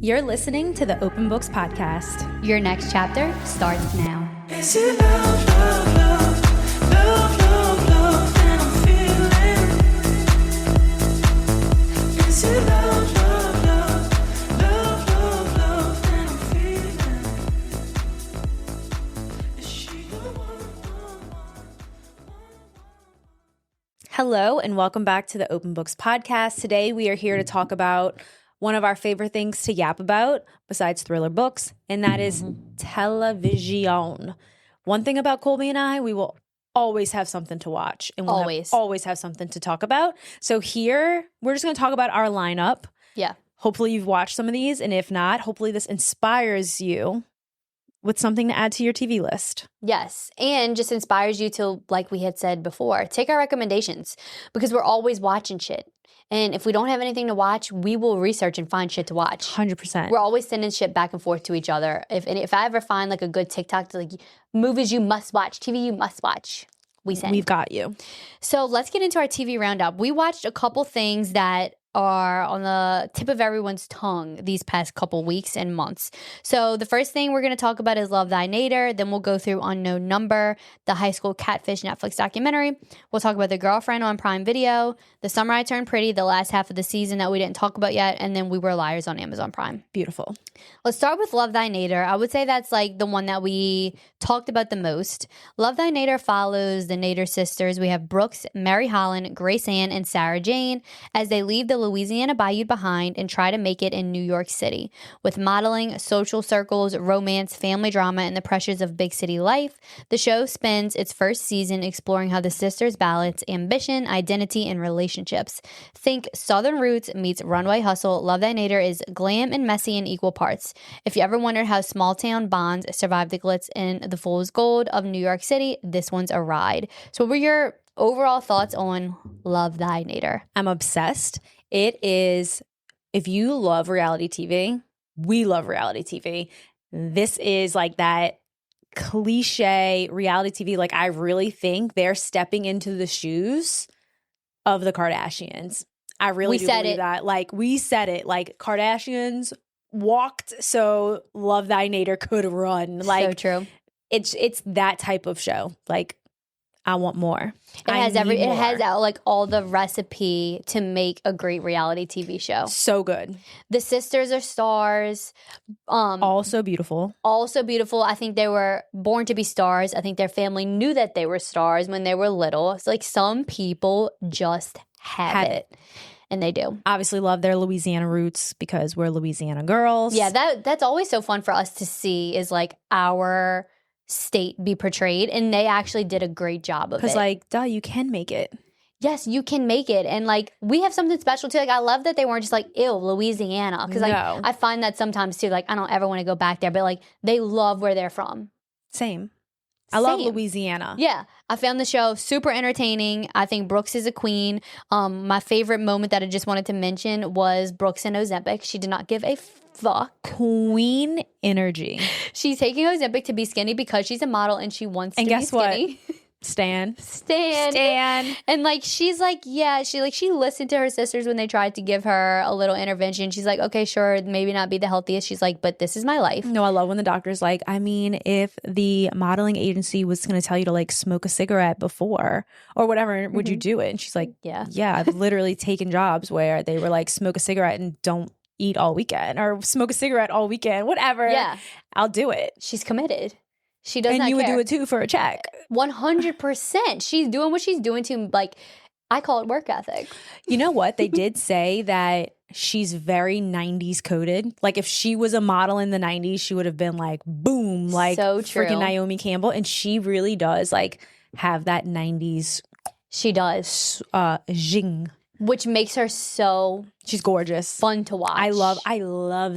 You're listening to the Open Books Podcast. Your next chapter starts now. Is it love, love, love, love, love, love that I'm feeling? Is it love, love, love, love, love, love that I'm feeling? Is she the one? Hello, and welcome back to the Open Books Podcast. Today, we are here to talk about one of our favorite things to yap about, besides thriller books, and that is television. One thing about Colby and I, we will always have something to watch, and we'll always have something to talk about. So here, we're just going to talk about our lineup. Yeah. Hopefully you've watched some of these, and if not, hopefully this inspires you with something to add to your TV list. Yes. And just inspires you to, like we had said before, take our recommendations because we're always watching shit. And if we don't have anything to watch, we will research and find shit to watch. 100%. We're always sending shit back and forth to each other. If I ever find like a good TikTok, like movies you must watch, TV you must watch, we've got you. So let's get into our TV roundup. We watched a couple things that are on the tip of everyone's tongue these past couple weeks and months. So the first thing we're going to talk about is Love Thy Nader. Then we'll go through Unknown Number, the high school Catfish Netflix documentary. We'll talk about The Girlfriend on Prime Video, The Summer I Turned Pretty, the last half of the season that we didn't talk about yet, and then We Were Liars on Amazon Prime. Beautiful. Let's start with Love Thy Nader. I would say that's like the one that we talked about the most. Love Thy Nader follows the Nader sisters. We have Brooks, Mary Holland, Grace Ann, and Sarah Jane as they leave the Louisiana Bayou behind and try to make it in New York City. With modeling, social circles, romance, family drama, and the pressures of big city life, the show spends its first season exploring how the sisters balance ambition, identity, and relationships. Think Southern Roots meets Runway Hustle. Love Thy Nader is glam and messy in equal parts. If you ever wondered how small town bonds survive the glitz and the fool's gold of New York City, this one's a ride. So what were your overall thoughts on Love Thy Nader? I'm obsessed. It is, if you love reality TV, we love reality TV. This is like that cliche reality TV. Like, I really think they're stepping into the shoes of the Kardashians. I really do believe that. Like, we said it. Like, Kardashians walked so Love Thy Nader could run. Like, so true. It's that type of show. Like, I want more. It has like all the recipe to make a great reality TV show. So good. The sisters are stars. Also beautiful. I think they were born to be stars. I think their family knew that they were stars when they were little. It's like some people just have it. And they do. Obviously love their Louisiana roots because we're Louisiana girls. Yeah, that's always so fun for us to see is like our state be portrayed, and they actually did a great job of it. Because like, duh, you can make it. Yes, you can make it. And like, we have something special too. Like, I love that they weren't just like, ew, Louisiana. Because like, I find that sometimes too, like, I don't ever want to go back there, but like, they love where they're from. Same. I love Louisiana. Yeah. I found the show super entertaining. I think Brooks is a queen. My favorite moment that I just wanted to mention was Brooks and Ozempic. She did not give a fuck. Queen energy. She's taking Ozempic to be skinny because she's a model and she wants to be skinny. And guess what? Stan. And like, she's like, yeah, she listened to her sisters when they tried to give her a little intervention. She's like, okay, sure, maybe not be the healthiest. She's like, but this is my life. No, I love when the doctor's like, I mean, if the modeling agency was going to tell you to like smoke a cigarette before or whatever, would you do it? And she's like, yeah, I've literally taken jobs where they were like, smoke a cigarette and don't eat all weekend, or smoke a cigarette all weekend, whatever. Yeah. I'll do it. She's committed. She does not care. And you would do it too for a check. 100%. She's doing what she's doing to, like, I call it work ethic. You know what? They did say that she's very 90s coded. Like, if she was a model in the 90s, she would have been like, boom, like so true. Freaking Naomi Campbell. And she really does like have that 90s. She does. Zing. Which makes her so she's gorgeous, fun to watch. I love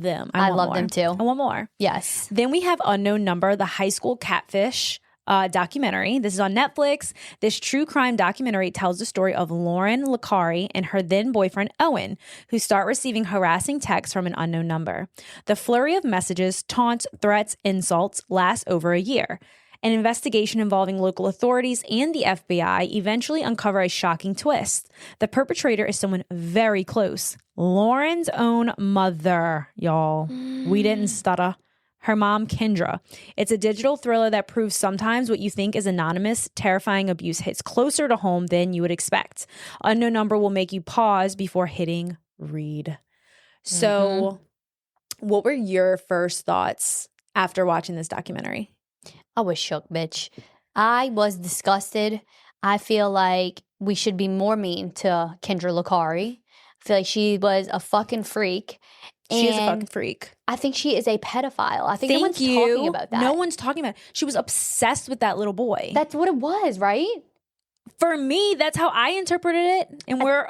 them. I love them too. I want more. Yes. Then we have Unknown Number, the high school Catfish documentary. This is on Netflix. This true crime documentary tells the story of Lauren Licari and her then boyfriend Owen, who start receiving harassing texts from an unknown number. The flurry of messages, taunts, threats, insults lasts over a year. An investigation involving local authorities and the FBI eventually uncover a shocking twist. The perpetrator is someone very close. Lauren's own mother, y'all. We didn't stutter. Her mom, Kendra. It's a digital thriller that proves sometimes what you think is anonymous, terrifying abuse hits closer to home than you would expect. Unknown number will make you pause before hitting read. So, what were your first thoughts after watching this documentary? I was shook, bitch. I was disgusted. I feel like we should be more mean to Kendra Lucari. I feel like she was a fucking freak. She is a fucking freak. I think she is a pedophile. I think no one's talking about that. No one's talking about it. She was obsessed with that little boy. That's what it was, right? For me, that's how I interpreted it. And we're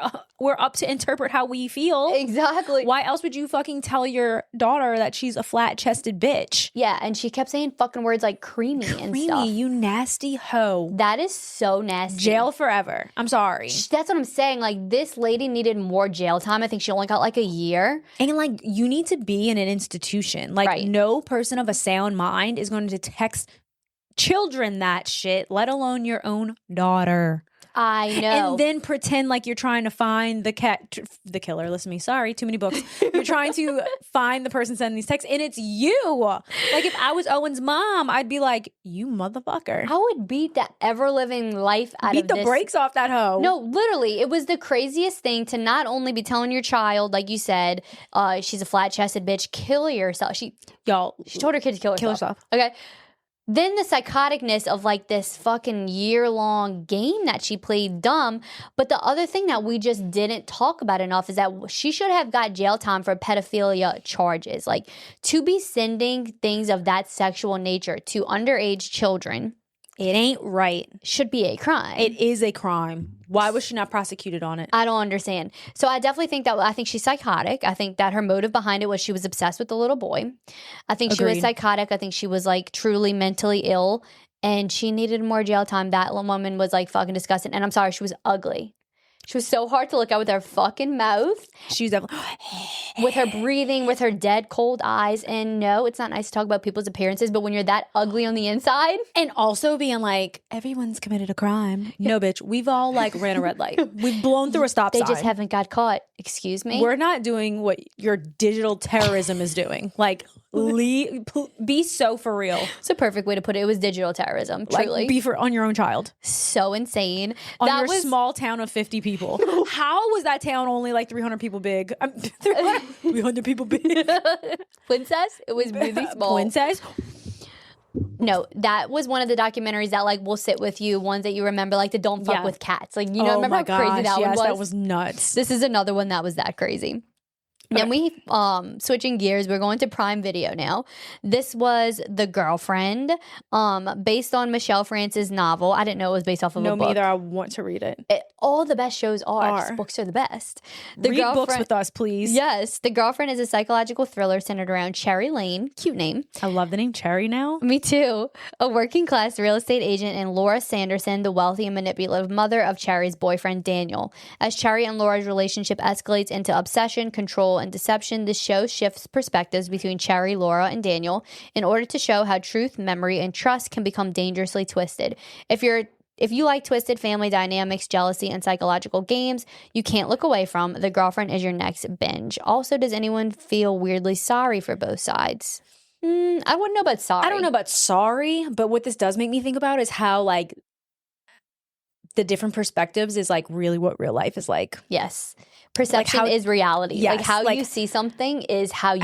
up to interpret how we feel. Exactly. Why else would you fucking tell your daughter that she's a flat-chested bitch? Yeah, and she kept saying fucking words like creamy and stuff. Creamy, you nasty hoe. That is so nasty. Jail forever. I'm sorry. That's what I'm saying. Like, this lady needed more jail time. I think she only got like a year. And like, you need to be in an institution. Like, Right. no person of a sound mind is going to text children that shit, let alone your own daughter. I know. And then pretend like you're trying to find the killer. Listen to me. Sorry, too many books. You're trying to find the person sending these texts, and it's you. Like, if I was Owen's mom, I'd be like, you motherfucker. I would beat the ever-living life out Beat of the this. brakes off that hoe. No, literally, it was the craziest thing to not only be telling your child, like you said, she's a flat-chested bitch, kill yourself. She told her kid to kill herself. Okay. Then the psychoticness of like this fucking year-long game that she played dumb. But the other thing that we just didn't talk about enough is that she should have got jail time for pedophilia charges. Like, to be sending things of that sexual nature to underage children, it ain't right. Should be a crime. It is a crime. Why was she not prosecuted on it? I don't understand. So I definitely think I think she's psychotic. I think that her motive behind it was she was obsessed with the little boy. I think she was psychotic. I think she was like truly mentally ill, and she needed more jail time. That woman was like fucking disgusting. And I'm sorry, she was ugly. She was so hard to look at with her fucking mouth. She was definitely with her breathing, with her dead cold eyes. And no, it's not nice to talk about people's appearances, but when you're that ugly on the inside. And also being like, everyone's committed a crime. No, bitch. We've all like ran a red light. We've blown through a stop sign. They just haven't got caught. Excuse me? We're not doing what your digital terrorism is doing. Like, be so for real. It's a perfect way to put it. It was digital terrorism, truly. Like, be on your own child. So insane. On your small town of 50 people. How was that town only like 300 people big? 300 people big. Princess? It was really small. Princess? No, that was one of the documentaries that like will sit with you, ones that you remember, like the Don't Fuck with Cats. Like, you know, remember how crazy that one was? That was nuts. This is another one that was that crazy. Then we, switching gears, we're going to Prime Video now. This was The Girlfriend, based on Michelle France's novel. I didn't know it was based off of a book. No, me either. I want to read it. All the best shows are. 'Cause books are the best. Read books with us, please. Yes. The Girlfriend is a psychological thriller centered around Cherry Lane. Cute name. I love the name Cherry now. Me too. A working class real estate agent and Laura Sanderson, the wealthy and manipulative mother of Cherry's boyfriend, Daniel. As Cherry and Laura's relationship escalates into obsession, control, and deception, the show shifts perspectives between Cherry, Laura, and Daniel in order to show how truth, memory, and trust can become dangerously twisted. If you like twisted family dynamics, jealousy, and psychological games you can't look away from, The Girlfriend is your next binge. Also, does anyone feel weirdly sorry for both sides? I wouldn't know about sorry. I don't know about sorry, but what this does make me think about is how like the different perspectives is like really what real life is like. Yes. Perception is reality. Yes, like how you see something is how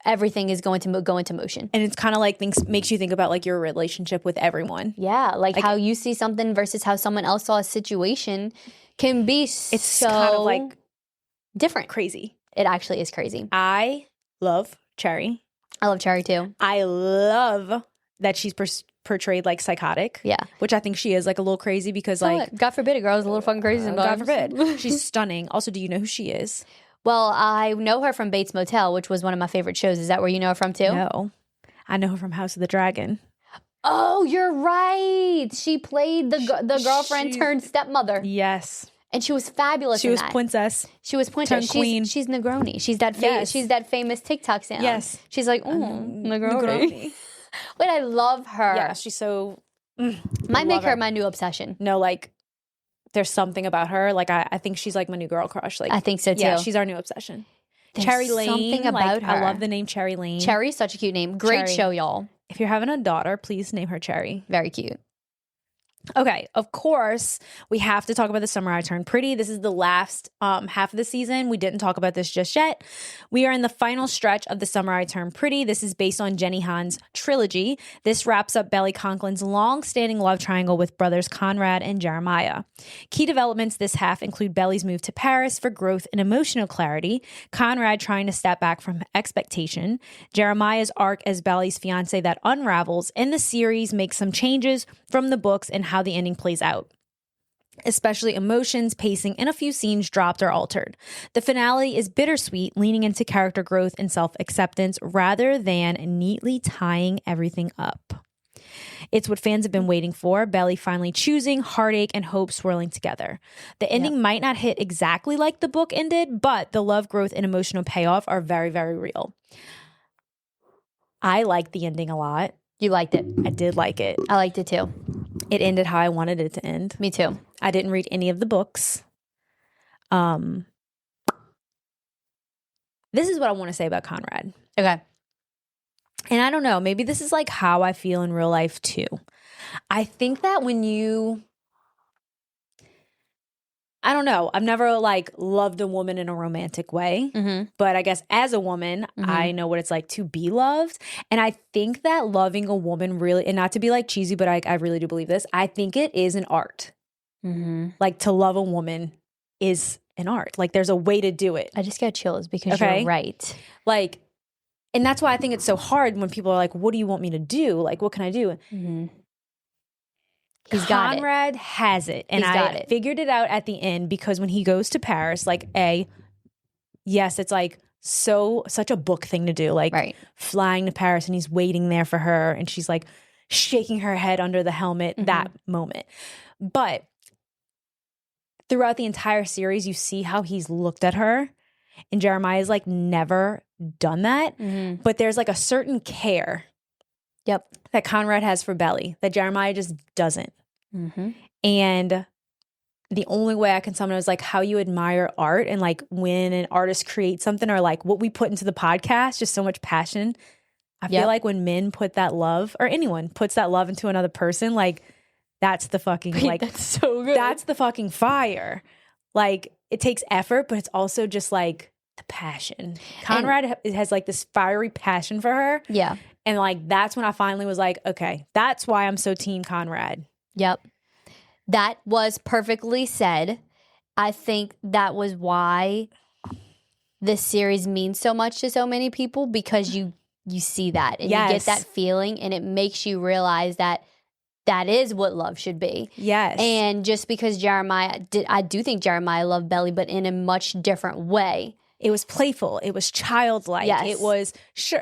everything is going to go into motion. And it's kind of like makes you think about like your relationship with everyone. Yeah, like how you see something versus how someone else saw a situation can be so kind of like different. Crazy. It actually is crazy. I love Cherry. I love Cherry too. I love that she's portrayed like psychotic. Yeah. Which I think she is like a little crazy because like God forbid a girl is a little fucking crazy sometimes. God forbid. She's stunning. Also, do you know who she is? Well, I know her from Bates Motel, which was one of my favorite shows. Is that where you know her from too? No. I know her from House of the Dragon. Oh, you're right. She played the girlfriend turned stepmother. Yes. And she was fabulous. She was princess. She was princess. Queen. She's Negroni. She's that famous TikTok sound. Yes. She's like, Negroni. Wait, I love her. Yeah, she's so Might make love her my new obsession. No, like there's something about her. Like I think she's like my new girl crush. Like I think so, Yeah, too. she's our new obsession. There's Cherry Lane. something like, about I her. love the name Cherry Lane. Cherry's such a cute name. Great Cherry. show, y'all. If you're having a daughter, please name her Cherry. Very cute. Okay, of course, we have to talk about The Summer I Turned Pretty. This is the last half of the season. We didn't talk about this just yet. We are in the final stretch of The Summer I Turned Pretty. This is based on Jenny Han's trilogy. This wraps up Belly Conklin's long-standing love triangle with brothers Conrad and Jeremiah. Key developments this half include Belly's move to Paris for growth and emotional clarity, Conrad trying to step back from expectation, Jeremiah's arc as Belly's fiance that unravels, and the series makes some changes from the books and how the ending plays out. Especially emotions, pacing, and a few scenes dropped or altered. The finale is bittersweet, leaning into character growth and self-acceptance rather than neatly tying everything up. It's what fans have been waiting for, Belly finally choosing, heartache and hope swirling together. The ending might not hit exactly like the book ended, but the love, growth, and emotional payoff are very, very real. I liked the ending a lot. You liked it. I did like it. I liked it too. It ended how I wanted it to end. Me too. I didn't read any of the books. This is what I want to say about Conrad. Okay. And I don't know, maybe this is like how I feel in real life too. I think that I don't know, I've never like loved a woman in a romantic way, but I guess as a woman, I know what it's like to be loved. And I think that loving a woman really, and not to be like cheesy, but I really do believe this, I think it is an art. Like to love a woman is an art. Like there's a way to do it. I just got chills because Okay. you're right. Like, and that's why I think it's so hard when people are like, what do you want me to do? Like, what can I do? He's got it. Conrad has it. And He's got I it. figured it out at the end because when he goes to Paris, like yes, it's like such a book thing to do. Like Right. flying to Paris and he's waiting there for her and she's like shaking her head under the helmet, that moment. But throughout the entire series, you see how he's looked at her and Jeremiah's like never done that. But there's like a certain care that Conrad has for Belly that Jeremiah just doesn't. And the only way I can sum it is like how you admire art and like when an artist creates something or like what we put into the podcast, just so much passion. I feel like when men put that love or anyone puts that love into another person, like that's the fucking like That's so good. that's the fucking fire. Like it takes effort, but it's also just like the passion. Conrad has like this fiery passion for her. Yeah. And like that's when I finally was like, okay, that's why I'm so team Conrad. Yep. That was perfectly said. I think that was why this series means so much to so many people because you see that and you get that feeling and it makes you realize that that is what love should be. Yes. And just because I do think Jeremiah loved Belly, but in a much different way. It was playful. It was childlike. Yes. It was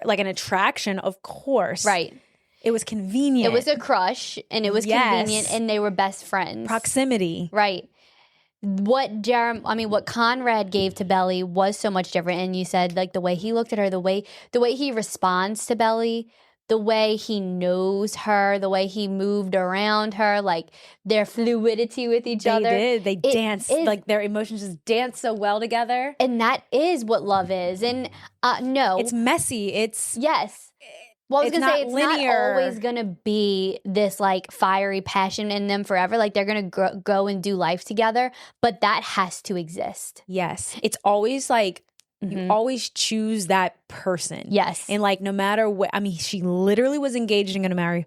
like an attraction, of course. Right. It was convenient. It was a crush and it was convenient and they were best friends. Proximity. Right. What Conrad gave to Belly was so much different. And you said like the way he looked at her, the way he responds to Belly, the way he knows her, the way he moved around her, like their fluidity with each other. They danced, like their emotions just dance so well together. And that is what love is. And no. It's messy. Yes. Well, I was it's going to say, not it's linear. not always going to be this like fiery passion in them forever. Like they're going to go and do life together, but that has to exist. Yes. It's always like, you always choose that person. Yes. And like, no matter what, I mean, she literally was engaged and going to marry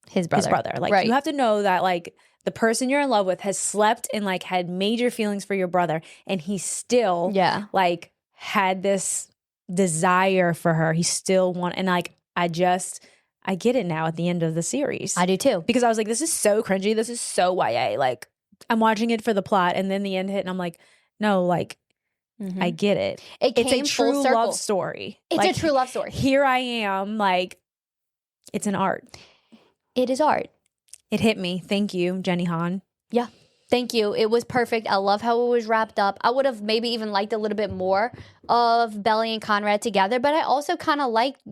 his brother. Like you have to know that like the person you're in love with has slept and like had major feelings for your brother. And he still like had this desire for her. He still and like, I get it now at the end of the series. I do too. Because I was like, this is so cringy. This is so YA. Like I'm watching it for the plot and then the end hit and I'm like, no, like I get it. It's a true love story. It's like, a true love story. Here I am, like it's an art. It is art. It hit me. Thank you, Jenny Han. Yeah. Thank you. It was perfect. I love how it was wrapped up. I would have maybe even liked a little bit more of Belly and Conrad together, but I also kind of liked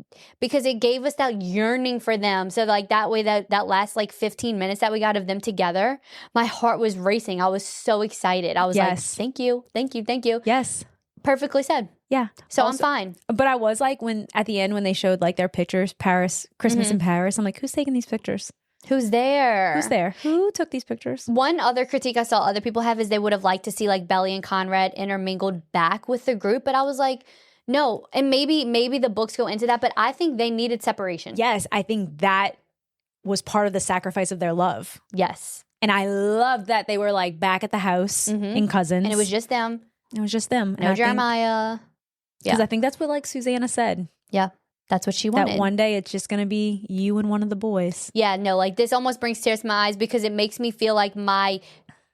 because it gave us that yearning for them. So like that way that last like 15 minutes that we got of them together, my heart was racing. I was so excited. I was like, Yes. thank you. Thank you. Thank you. Yes. Perfectly said. Yeah. So Also- I'm fine. But I was like, when at the end, when they showed like their pictures, Paris, Christmas in Paris, I'm like, who's taking these pictures? Who's there? Who's there? Who took these pictures? One other critique I saw other people have is they would have liked to see like Belly and Conrad intermingled back with the group, but I was like, no. And maybe the books go into that, but I think they needed separation. Yes, I think that was part of the sacrifice of their love. Yes. And I loved that they were like back at the house in Cousins. And it was just them. It was just them. No Jeremiah. Because I think that's what like Susanna said. Yeah. That's what she wanted. That one day it's just going to be you and one of the boys. Yeah, no, like this almost brings tears to my eyes because it makes me feel like my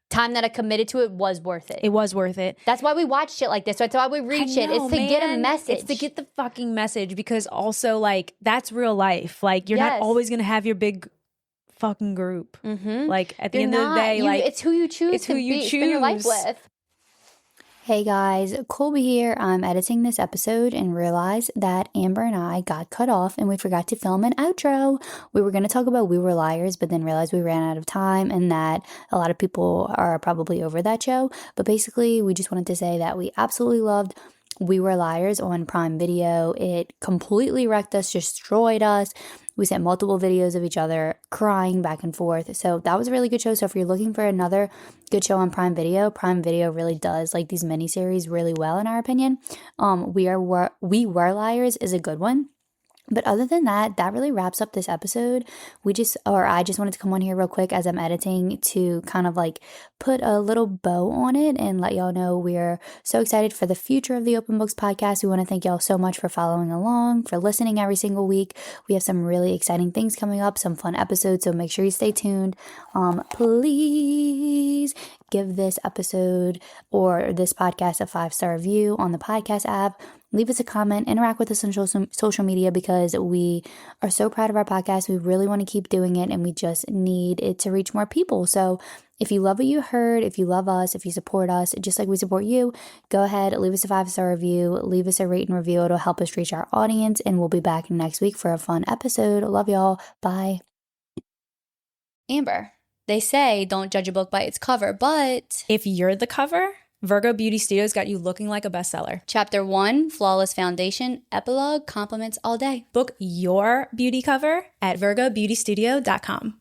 time that I committed to it was worth it. It was worth it. That's why we watch shit like this. That's why we read shit. It's to get a message. It's to get the fucking message because also like that's real life. Like you're not always going to have your big fucking group. Like at the end of the day, like it's who you choose. It's who you choose. Spend your life with. Hey guys, Colby here. I'm editing this episode and realized that Amber and I got cut off and we forgot to film an outro. We were going to talk about We Were Liars, but then realized we ran out of time and that a lot of people are probably over that show. But basically, we just wanted to say that we absolutely loved We Were Liars on Prime Video. It completely wrecked us, destroyed us. We sent multiple videos of each other crying back and forth. So that was a really good show. So if you're looking for another good show on Prime Video really does like these miniseries really well in our opinion. We Were Liars is a good one. But other than that, that really wraps up this episode. I just wanted to come on here real quick as I'm editing to kind of like put a little bow on it and let y'all know we're so excited for the future of the Open Books podcast. We want to thank y'all so much for following along, for listening every single week. We have some really exciting things coming up, some fun episodes, so make sure you stay tuned. Please give this episode or this podcast a 5-star review on the podcast app. Leave us a comment, interact with us on social media because we are so proud of our podcast. We really want to keep doing it and we just need it to reach more people. So if you love what you heard, if you love us, if you support us, just like we support you, go ahead, leave us a 5-star review, leave us a rate and review. It'll help us reach our audience and we'll be back next week for a fun episode. Love y'all. Bye. Amber, they say don't judge a book by its cover, but if you're the cover, Virgo Beauty Studios got you looking like a bestseller. Chapter 1, Flawless Foundation, Epilogue, compliments all day. Book your beauty cover at virgobeautystudio.com.